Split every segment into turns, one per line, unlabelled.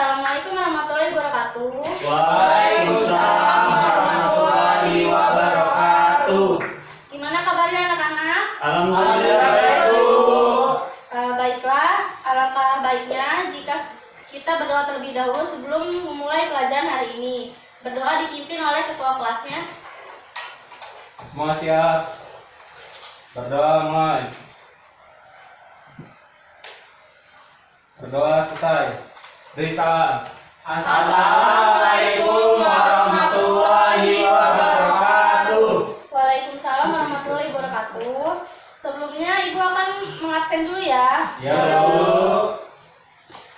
Assalamualaikum warahmatullahi wabarakatuh.
Waalaikumsalam warahmatullahi wabarakatuh.
Gimana kabarnya anak-anak?
Alhamdulillah, Bu.
Baiklah, alangkah baiknya jika kita berdoa terlebih dahulu sebelum memulai pelajaran hari ini. Berdoa dipimpin oleh ketua kelasnya.
Semua siap. Berdoa mulai. Berdoa selesai. Beri salam.
Assalamualaikum warahmatullahi wabarakatuh.
Waalaikumsalam warahmatullahi wabarakatuh. Sebelumnya Ibu akan mengabsen dulu ya.
Ya, Bu.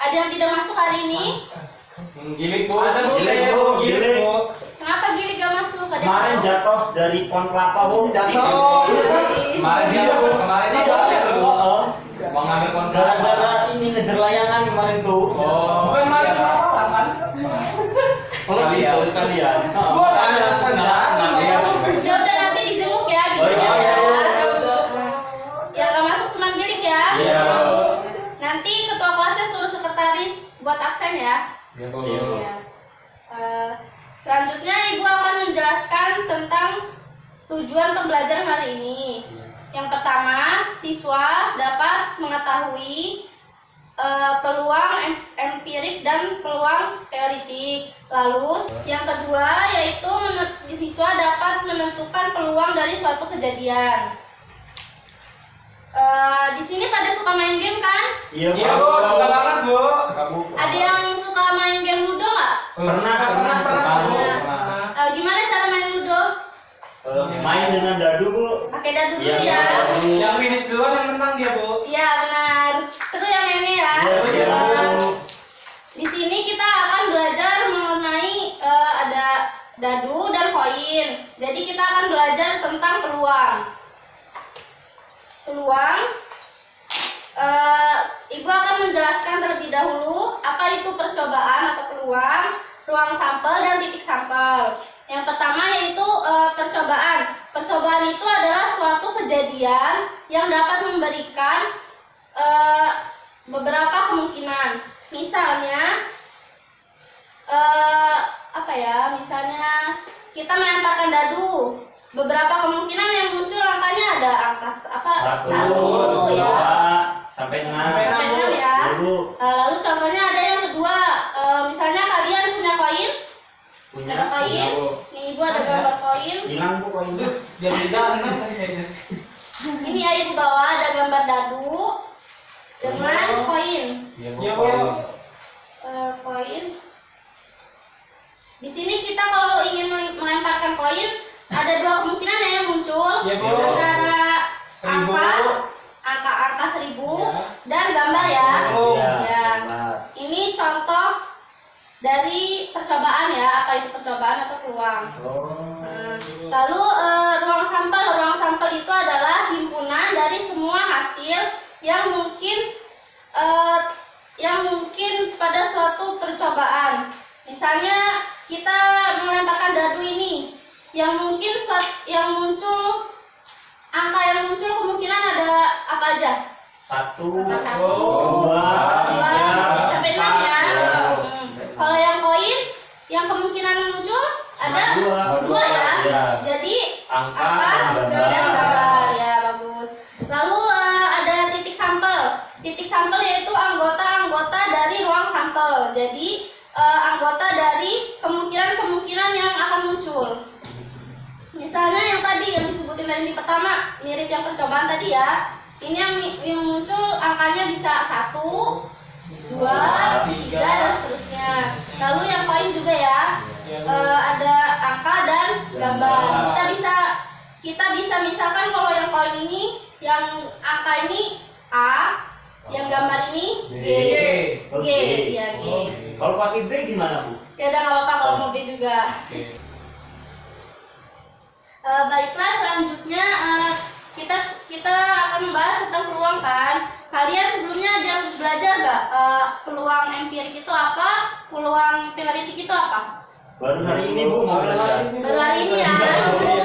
Ada yang tidak masuk hari ini?
Gilik, Bu.
Ada, Bu. Gilik, Bu.
Kenapa Gilik gak masuk? Ada yang
Kemarin
tahu?
jatuh dari pohon kelapa, Bu.
Kemarin dia, Bu. Kemarin dia balik, Bu. Mau ngambil kontak.
Gara-gara ini ngejar layangan kemarin tuh.
Oh.
Bukan main lapangan kan?
Sekalian.
Sekalian.
Gua ada senang.
Iya.
Ya udah nanti dijenguk ya.
Oh, iya, iya.
Yang gak masuk cuma Gilik ya.
Iya.
Nanti ketua kelasnya suruh sekretaris buat absen ya.
Ya, Bu.
Iya.
Selanjutnya Ibu akan menjelaskan tentang tujuan pembelajaran hari ini. Yang pertama, siswa dapat mengetahui peluang empirik dan peluang teoritik. Lalu, yang kedua yaitu siswa dapat menentukan peluang dari suatu kejadian. Di sini pada suka main game kan?
Iya,
Iya, Bu. Suka banget, Bu.
Suka, Bu.
Ada yang suka main game Ludo nggak?
Pernah.
Gimana cara main Ludo?
Main dengan dadu, Bu.
Pakai dadu dulu
Iya,
ya.
dadu.
Yang finish duluan yang menang dia, Bu.
Iya benar. Seru yang ini ya.
Iya, Bu.
Di sini kita akan belajar mengenai ada dadu dan koin. Jadi kita akan belajar tentang peluang. Peluang. Ibu akan menjelaskan terlebih dahulu apa itu percobaan atau peluang, ruang sampel dan titik sampel. Yang pertama yaitu percobaan. Percobaan itu adalah suatu kejadian yang dapat memberikan beberapa kemungkinan. Misalnya misalnya kita melemparkan dadu. Beberapa kemungkinan yang muncul angkanya ada angka satu ya,
sampai 6.
sampai 6 ya.
Bu.
Lalu contohnya ada yang kedua, misalnya kalian punya koin,
Punya.
ada koin.
Bu.
Nih Ibu ada gambar koin.
Hilang, Bu, koinnya.
Jadi jangan tadi kayaknya.
Ini ya Ibu bawa ada gambar dadu dengan koin.
Iya, Bu.
Koin. Di sini kita kalau ingin melemparkan koin ada dua kemungkinan yang muncul
Iya, Bu.
antara
1000.
angka 1000
Ya.
dan gambar ya.
Oh.
Ya.
Nah,
Ini contoh dari percobaan ya, apa itu percobaan atau peluang. Lalu ruang sampel. Ruang sampel itu adalah himpunan dari semua hasil yang mungkin pada suatu percobaan. Misalnya kita melemparkan dadu ini, yang muncul angka yang muncul kemungkinan ada apa aja?
1,
Angka 1,
2, 3,
sampai 6 ya.
Ya.
Kalau yang koin, yang kemungkinan muncul ada
Dua.
2 ya.
Ya.
Jadi
Angka
dan
dan gambar.
gambar ya, bagus. Lalu ada titik sampel. Titik sampel yaitu anggota-anggota dari ruang sampel. Jadi anggota dari kemungkinan-kemungkinan yang akan muncul. Misalnya yang tadi yang disebutin dari di pertama, mirip yang percobaan tadi ya. Ini yang muncul angkanya bisa 1, 2, 3 dan seterusnya. Lalu yang koin juga ya. Ada angka dan gambar. Kita bisa misalkan kalau yang koin ini, yang angka ini A, yang gambar ini G. G, ya G.
Kalau pakai B gimana, Bu?
Ya udah nggak apa-apa kalau mau B juga. Baiklah, selanjutnya kita akan membahas tentang peluang kan. Kalian sebelumnya ada yang belajar nggak peluang empirik itu apa, peluang teoritik itu apa?
Baru hari ini, Bu, mau belajar.
Baru hari ini ya, Ibu.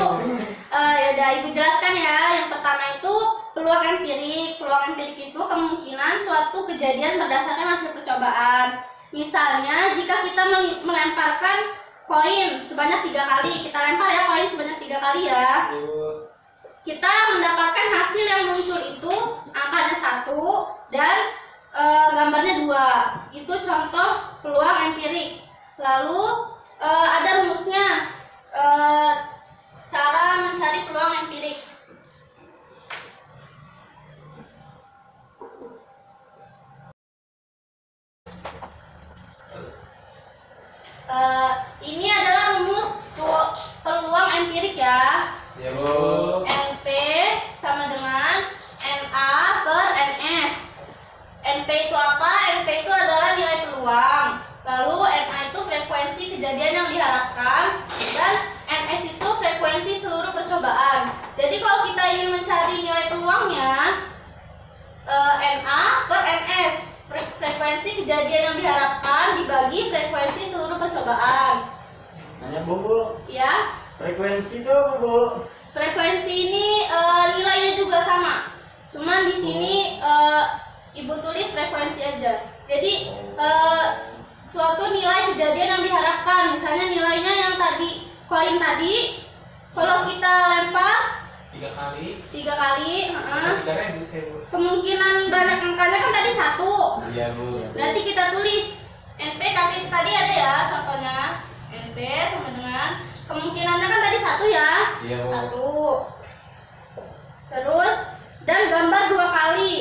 Ya udah Ibu jelaskan ya. Yang pertama itu peluang empirik. Peluang empirik itu kemungkinan suatu kejadian berdasarkan hasil percobaan. Misalnya jika kita melemparkan koin sebanyak 3 kali, kita lempar ya koin sebanyak 3 kali ya.
Iya, Bu.
Kita mendapatkan hasil yang muncul itu angkanya 1 dan gambarnya 2. Itu contoh peluang empirik. Lalu ada rumusnya, cara mencari peluang empirik. Ini adalah rumus peluang empirik ya.
Iya, Bu.
NP sama dengan NA per NS. NP itu apa? NP itu adalah nilai peluang. Lalu NA itu frekuensi kejadian yang diharapkan dan NS itu frekuensi seluruh percobaan. Jadi kalau kita ingin mencari nilai peluangnya, NA per NS, frekuensi kejadian yang diharapkan dibagi frekuensi seluruh percobaan.
Nanya Bu,
Ya,
frekuensi itu apa Bu?
frekuensi ini nilainya juga sama. Cuman di sini Ibu tulis frekuensi aja. Jadi suatu nilai kejadian yang diharapkan, misalnya nilainya yang tadi koin tadi, kalau kita lempar
3 kali.
3 kali,
3.000 saya, Bu.
kemungkinan banyak angkanya kan tadi 1.
Iya, Bu.
Berarti kita tulis NP tadi ada ya contohnya. NP sama dengan kemungkinannya kan tadi 1 ya.
Iya, Bu.
1. Terus dan gambar 2 kali.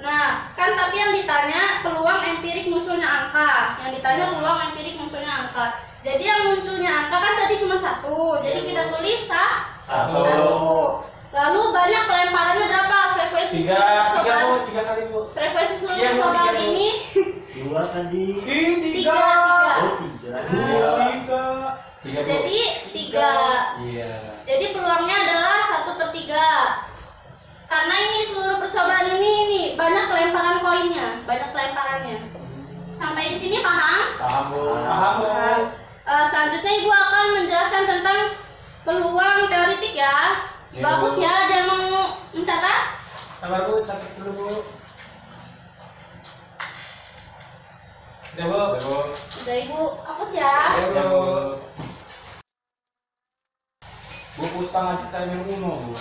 Nah, kan tapi yang ditanya peluang empirik munculnya angka. Yang ditanya peluang empirik munculnya angka. Jadi yang munculnya angka kan tadi cuma 1. Jadi kita tulis 1.
1.
Lalu banyak pelemparannya berapa? Frekuensi seluruh
3
percobaan.
Bu, 3 kali, Bu.
Frekuensi seluruh
Iya, Bu,
percobaan
3, Bu.
ini
2 tadi.
3.
Oh 3.
Ah.
3.
Tiga, Bu.
Jadi 3.
Iya.
Jadi peluangnya adalah 1/3. Karena ini seluruh percobaan ini banyak pelemparan koinnya, banyak pelemparannya. Sampai di sini paham?
Paham, Bu.
Paham, Bu.
Selanjutnya Ibu akan menjelaskan tentang peluang teoretik ya.
Ya,
Bagus
Bu.
ya, ada yang mau mencatat?
Sabar, Bu, catat dulu, Bu. Udah, Bu.
Udah, Bu.
Udah Ibu, hapus ya.
Udah,
Udah,
Bu.
Bu, Puspa ngajak saya main Uno, Bu.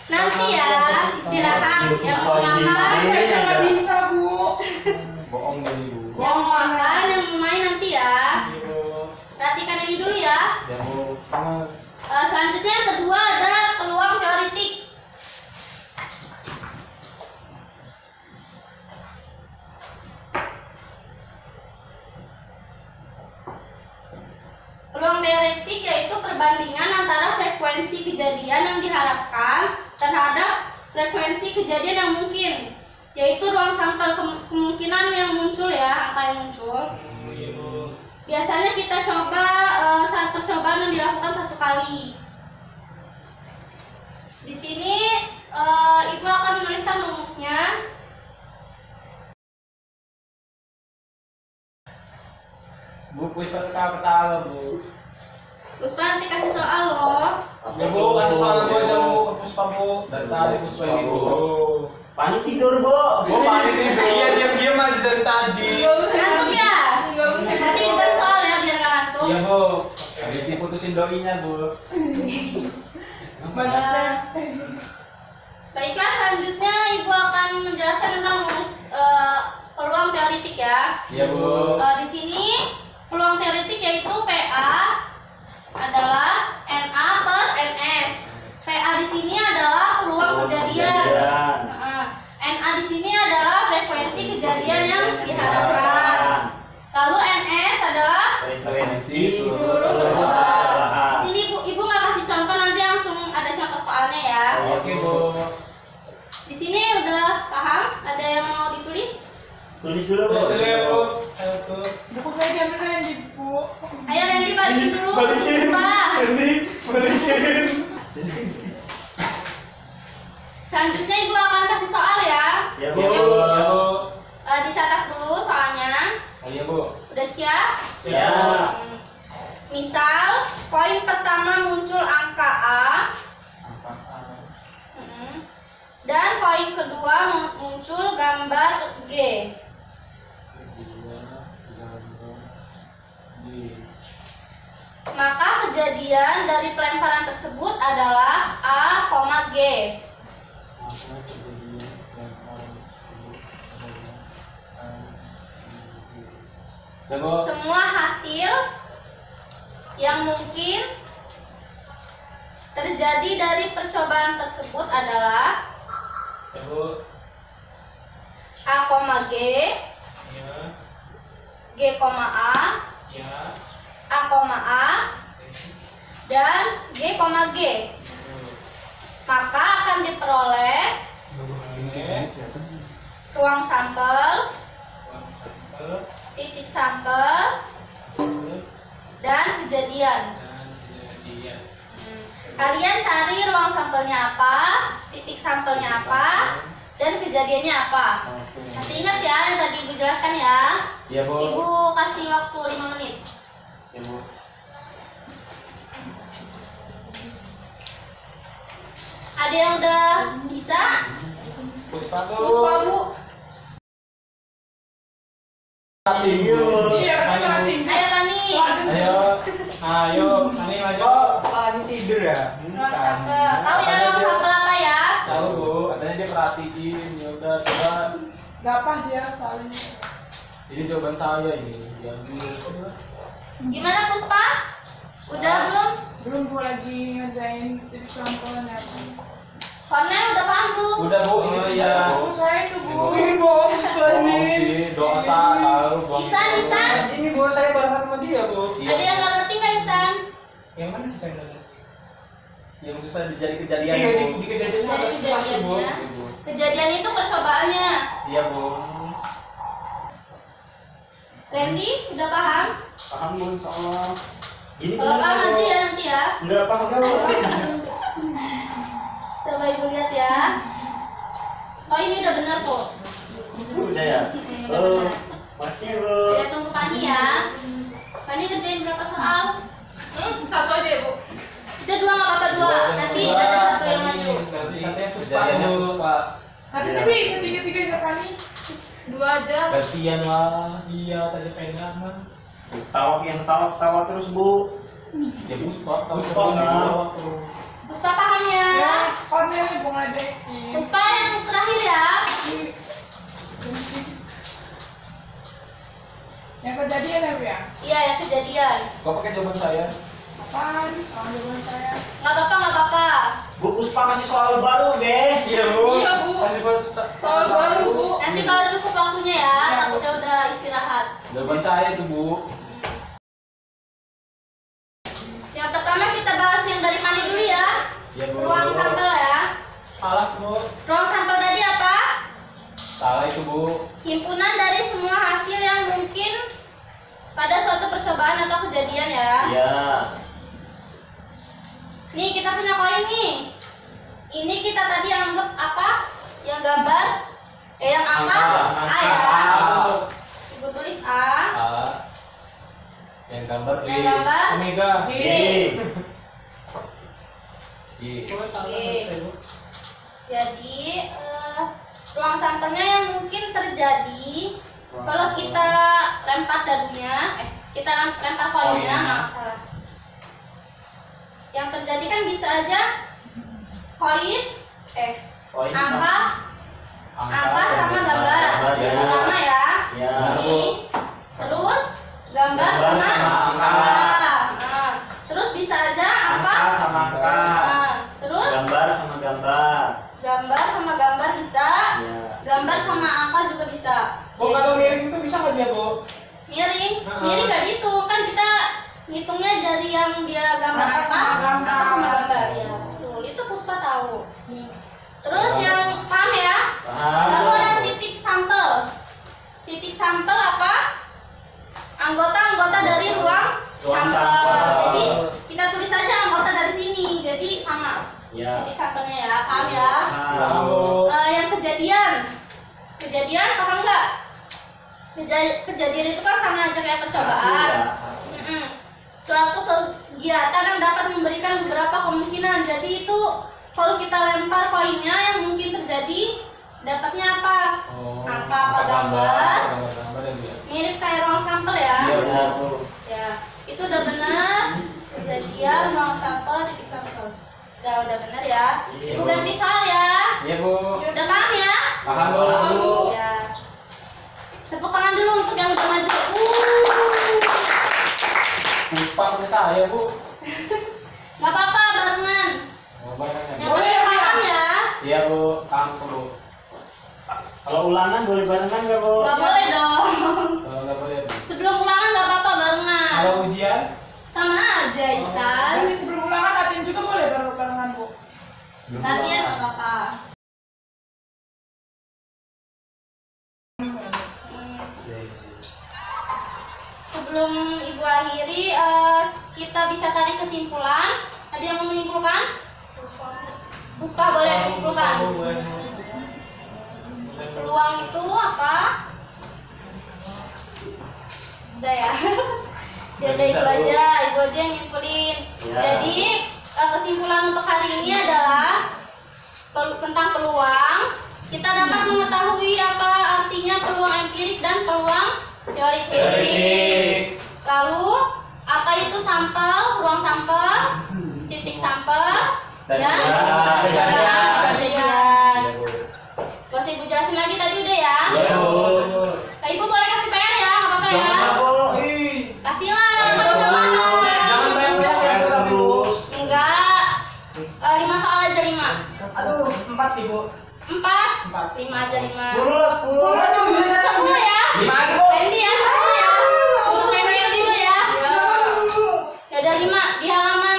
Nanti ya, istirahat. Yang mau makan,
Saya nggak
bisa, Bu.
Bohong dari Bu.
yang mau makan, yang mau main nanti ya.
Iya, Bu.
Perhatikan ini dulu ya.
Ya, Bu.
Selanjutnya yang kedua ada peluang teoretik. Peluang teoretik yaitu perbandingan antara frekuensi kejadian yang diharapkan terhadap frekuensi kejadian yang mungkin, yaitu ruang sampel kemungkinan yang muncul ya, angka yang muncul.
Iya, Bu.
Biasanya kita coba saat percobaan yang dilakukan 1 kali. Di sini Ibu akan menuliskan rumusnya.
Bu, Puspa ketawa, Bu.
Puspa nanti kasih soal loh.
Ya, Bu, kasih soal Bu aja, Bu, ke Puspa, Bu.
Dari tadi Puspa ini, Bu.
Panik tidur Bu.
Bu, panik nih, Bu.
Iya, diam-diam aja dari tadi.
Ngantuk ya?
Enggak usah.
Nanti kita soal ya biar nggak ngantuk.
Iya, Bu.
Habis diputusin doinya, Bu.
Baiklah, selanjutnya Ibu akan menjelaskan tentang rumus peluang teoretik ya.
Iya, Bu.
Di sini peluang teoretik yaitu PA adalah NA per NS. PA di sini adalah peluang kejadian. NA di sini adalah frekuensi kejadian yang diharapkan. Lalu NS adalah
Frekuensi
seluruh percobaan. Di sini Ibu nggak kasih contoh, nanti langsung ada contoh soalnya ya.
Oke, Bu.
Di sini udah paham? Ada yang mau ditulis?
Tulis dulu Bu.
Tulis dulu ya, Bu. Ayo, Bu.
Buku saya diambil Randy, Bu.
Ayo Randy balikin dulu.
Balikin.
Pak.
Randy, balikin.
Selanjutnya Ibu akan kasih soal ya.
Ya Bu.
Ya, Bu.
Dicatat dulu soalnya.
Oh, iya, Bu.
Udah siap?
Ya.
Misal koin pertama muncul angka A dan koin kedua muncul muncul gambar G. Maka kejadian dari pelemparan tersebut adalah A, G. Semua hasil yang mungkin terjadi dari percobaan tersebut adalah A, G, G, A, A, dan G, G. Maka akan diperoleh ruang sampel, titik sampel, dan kejadian. Kalian cari ruang sampelnya apa, titik sampelnya apa, dan kejadiannya apa. Masih ingat ya yang tadi Ibu jelaskan ya?
Iya, Bu.
Ibu kasih waktu 5 menit.
Ya, Bu.
Ada yang udah bisa?
Puspa
Puspa, Bu.
Iya, kan melatih.
Ayo Kani.
Ayo, ini maju.
Oh, Pani tidur ya?
Ruang sampel. Tahu ya ruang sampel apa ya?
Tahu, Bu. Katanya dia perhatiin. Ya udah, coba.
Gapah dia soalnya.
Ini jawaban saya ini. Diambil.
Gimana Puspa? Udah belum?
Belum Bu lagi ngerjain titik sampelnya.
Cornel udah paham tuh?
Udah, Bu. Ini
Oh,
bisa,
iya.
Bu.
Bu saya itu Bu.
Ini bos
Bohong sih, dosa tahu. bohong.
Isan.
Ini Bu, saya bareng sama dia, Bu.
Iya.
Ada yang nggak ngerti nggak Isan?
Yang mana kita yang nanya?
Yang susah jadi kejadian,
Iya,
Bu.
di kejadian
Dari
Bu.
kejadiannya.
Iya, Bu.
Kejadian itu percobaannya.
Iya, Bu.
Randy udah paham?
Paham belum soal? Ini
Kalau paham
kenapa,
aja
Bu?
ya nanti ya.
Enggak paham.
Coba Ibu lihat ya. Oh ini udah benar kok.
Udah ya?
Udah benar.
Makasih, Bro.
Kita tunggu Pani ya. Pani kerjain berapa soal?
Satu aja ya Bu.
Udah dua nggak apa-apa dua. Nanti ada satu yang maju.
Satu yang Puspa,
Kejadiannya
Bu.
Puspa.
Katanya bisa tiga-tiga ya Pani. Dua aja.
Gantian lah.
Iya, tadi pegang kan.
Tawa terus, Bu.
Ya Puspa.
Puspa, nah.
Puspa paham ya?
Ya, Cornel Bu ngadekin.
Puspa yang terakhir ya.
Yang kejadian ya Bu ya?
Iya yang kejadian.
Kok pakai jawaban saya?
Apaan? Kalau jawaban saya.
Nggak apa-apa nggak apa-apa.
Bu Puspa kasih soal baru, deh.
Iya, Bu.
Iya, Bu.
Kasih
Soal baru Bu.
Nanti kalau cukup waktunya ya, takutnya udah istirahat.
Jawaban saya itu, Bu.
Yang pertama kita bahas yang dari Pani dulu ya.
Ya, Bu.
Ruang sampel ya.
Salah, Bu.
Ruang sampel tadi apa?
Salah itu, Bu.
Himpunan dari semua hasil yang mungkin pada suatu percobaan atau kejadian ya.
Iya.
Nih kita punya koin nih. Ini kita tadi anggap apa? Yang gambar? Yang angka? A ya. Ibu tulis A.
A. Yang gambar G.
Yang gambar
Omega.
G.
G.
Bu, salah
Oke.
saya, Bu.
Jadi ruang sampelnya yang mungkin terjadi kalau kita lempar dadunya, kita lempar koinnya, nggak salah. Yang terjadi kan bisa aja koin,
Koin
angka sama gambar.
Gambar, ya.
Yang pertama ya,
Ya.
ini, terus gambar
Gambar
sama
sama angka.
Nah, terus bisa aja
Angka sama angka.
Nah, terus
Gambar sama gambar.
gambar sama gambar bisa,
Ya.
gambar sama angka juga bisa.
Bu, kalau miring itu bisa nggak dia, Bu?
Miring nggak dihitung kan, kita ngitungnya dari yang dia gambar
Angka sama gambar.
angka sama gambar ya. Betul, itu Puspa tahu. Terus yang paham ya?
Paham.
Lalu ada titik sampel. Titik sampel apa? Anggota-anggota dari ruang
Ruang
sampel.
sampel.
Jadi kita tulis saja anggota dari sini. Jadi sama.
Ya.
Titik sampelnya ya, paham ya?
Paham.
Bu.
Yang kejadian paham nggak? Kejadian itu kan sama aja kayak percobaan.
Hasil, ya.
Suatu kegiatan yang dapat memberikan beberapa kemungkinan. Jadi itu kalau kita lempar koinnya yang mungkin terjadi, dapatnya apa? apa gambar
Gambar ya, Bu ya.
mirip kayak ruang sampel ya.
Iya, Bu.
Ya, itu udah benar. Kejadian ruang sampel, titik sampel. Udah benar ya.
Iya,
Ibu
Bu.
ganti soal ya.
Iya, Bu.
Udah paham ya?
Paham, Bu.
Ya. Tepuk tangan dulu untuk yang udah maju.
Puspa punya saya, Bu.
Nggak apa-apa, barengan. Yang
Boleh,
penting
ya,
paham ya.
Iya, Bu. Paham, Bu.
Kalau ulangan boleh barengan nggak, Bu?
Nggak boleh dong.
Kalau nggak boleh, Bu.
Sebelum ulangan nggak apa-apa barengan.
Kalau ujian,
Sama aja, Isan.
Nanti sebelum ulangan latihan juga boleh barengan, Bu.
Belum
Latihan
pulang.
nggak apa-apa. Sebelum Ibu akhiri, kita bisa tarik kesimpulan. Ada yang mau menyimpulkan? Puspa boleh menyimpulkan. Peluang itu apa? Bisa ya? Ya udah
Bisa,
Ibu
Bu.
aja yang nyimpulin.
Ya.
Jadi kesimpulan untuk hari ini adalah tentang peluang. Kita dapat mengetahui apa artinya peluang empirik dan peluang teoritis. Lalu apa itu sampel, ruang sampel, titik sampel, dan kejadian.
Iya, Bu.
Gak usah Ibu jelasin lagi tadi udah ya.
Iya, Bu.
Nah, Ibu boleh kasih PR ya, nggak apa-apa ya.
Jangan, Bu.
Kasih lah, kalau udah makan.
jangan banyak
Saya terus.
Enggak. 5 soal aja 5.
Aduh, 4 Ibu.
4.
Empat.
5 aja 5.
10 lah, 10.
10 ya.
5 aja, Bu.
Randy ya, 10 ya. Terus Randy dulu ya. Ya udah 5 di halaman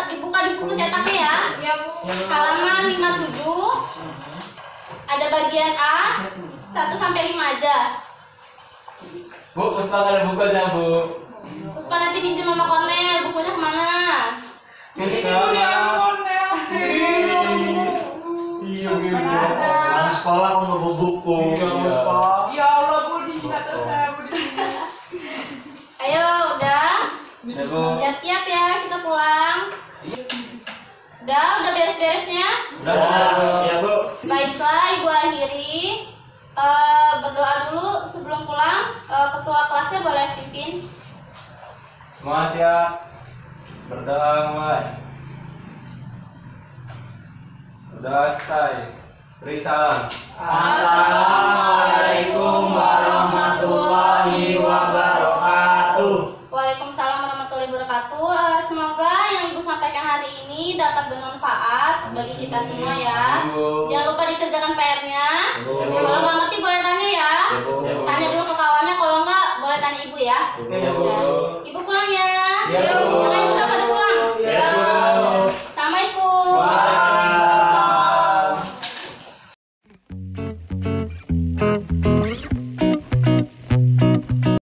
dibuka di buku cetaknya ya.
Ya, Bu.
Halaman 57. Ada bagian A 1 sampai 5 aja.
Bu, Puspa nggak ada bukunya, Bu.
Puspa nanti pinjam sama Cornel, bukunya kemana?
Ini Bu di ampun ya.
Iya, Bu.
Ada.
Orang sekolah kok nggak bawa buku.
Iya, Puspa.
Ya Allah, Bu, dihina terus saya, Bu, di sini.
Ayo, udah.
Ya, Bu.
Siap-siap ya, kita pulang. Udah beres-beresnya.
Sudah.
Ya, Bu.
Baiklah, Ibu akhiri. Berdoa dulu sebelum pulang. Ketua kelasnya boleh pimpin.
Semua siap. Berdoa mulai. Udah selesai. Beri salam.
Assalamualaikum warahmatullahi wabarakatuh.
Waalaikumsalam warahmatullahi wabarakatuh. Semoga yang Ibu sampaikan hari ini dapat bermanfaat bagi kita semua ya.
Bu.
Jangan lupa dikerjakan PR-nya.
Bu.
Kalau nggak ngerti boleh tanya ya.
Ya, Bu.
Tanya dulu ke kawannya, kalau nggak boleh tanya Ibu ya.
Ya, Bu.
Ibu pulang ya.
Ya, Bu.
Jangan juga pada